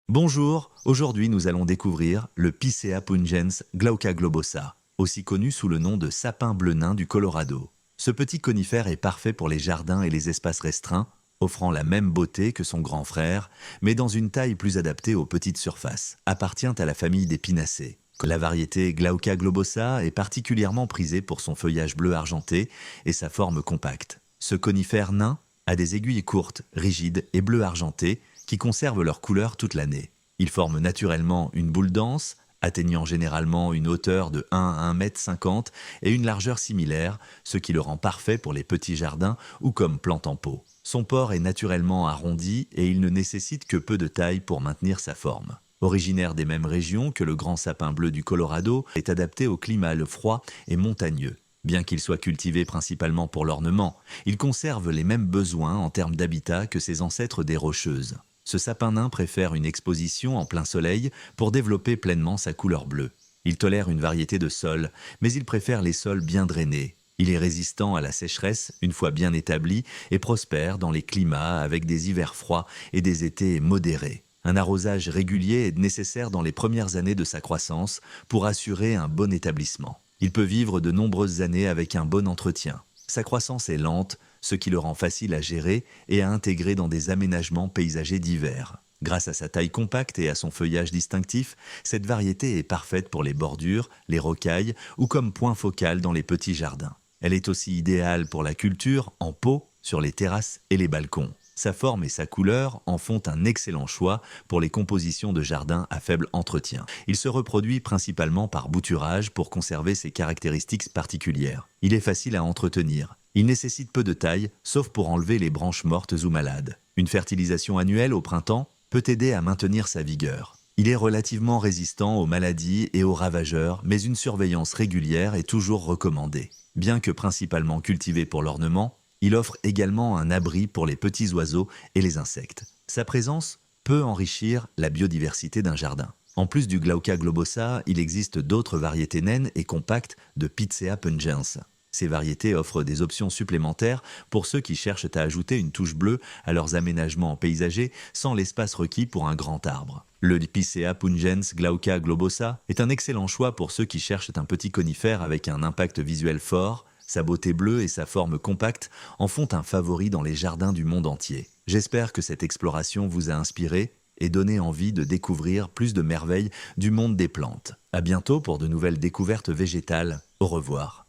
Bonjour, aujourd'hui nous allons découvrir le Picea pungens glauca globosa, aussi connu sous le nom de sapin bleu nain du Colorado. Ce petit conifère est parfait pour les jardins et les espaces restreints, offrant la même beauté que son grand frère, mais dans une taille plus adaptée aux petites surfaces. Appartient à la famille des pinacées. La variété Glauca globosa est particulièrement prisée pour son feuillage bleu argenté et sa forme compacte. Ce conifère nain a des aiguilles courtes, rigides et bleu argenté qui conservent leur couleur toute l'année. Il forme naturellement une boule dense, atteignant généralement une hauteur de 1 à 1,50 m et une largeur similaire, ce qui le rend parfait pour les petits jardins ou comme plante en pot. Son port est naturellement arrondi et il ne nécessite que peu de taille pour maintenir sa forme. Originaire des mêmes régions que le grand sapin bleu du Colorado, est adapté au climat froid et montagneux. Bien qu'il soit cultivé principalement pour l'ornement, il conserve les mêmes besoins en termes d'habitat que ses ancêtres des Rocheuses. Ce sapin nain préfère une exposition en plein soleil pour développer pleinement sa couleur bleue. Il tolère une variété de sols, mais il préfère les sols bien drainés. Il est résistant à la sécheresse une fois bien établi et prospère dans les climats avec des hivers froids et des étés modérés. Un arrosage régulier est nécessaire dans les premières années de sa croissance pour assurer un bon établissement. Il peut vivre de nombreuses années avec un bon entretien. Sa croissance est lente, ce qui le rend facile à gérer et à intégrer dans des aménagements paysagers divers. Grâce à sa taille compacte et à son feuillage distinctif, cette variété est parfaite pour les bordures, les rocailles ou comme point focal dans les petits jardins. Elle est aussi idéale pour la culture en pot, sur les terrasses et les balcons. Sa forme et sa couleur en font un excellent choix pour les compositions de jardins à faible entretien. Il se reproduit principalement par bouturage pour conserver ses caractéristiques particulières. Il est facile à entretenir. Il nécessite peu de taille, sauf pour enlever les branches mortes ou malades. Une fertilisation annuelle au printemps peut aider à maintenir sa vigueur. Il est relativement résistant aux maladies et aux ravageurs, mais une surveillance régulière est toujours recommandée. Bien que principalement cultivé pour l'ornement, il offre également un abri pour les petits oiseaux et les insectes. Sa présence peut enrichir la biodiversité d'un jardin. En plus du Glauca globosa, il existe d'autres variétés naines et compactes de Picea pungens. Ces variétés offrent des options supplémentaires pour ceux qui cherchent à ajouter une touche bleue à leurs aménagements paysagers sans l'espace requis pour un grand arbre. Le Picea pungens Glauca globosa est un excellent choix pour ceux qui cherchent un petit conifère avec un impact visuel fort. Sa beauté bleue et sa forme compacte en font un favori dans les jardins du monde entier. J'espère que cette exploration vous a inspiré et donné envie de découvrir plus de merveilles du monde des plantes. À bientôt pour de nouvelles découvertes végétales. Au revoir.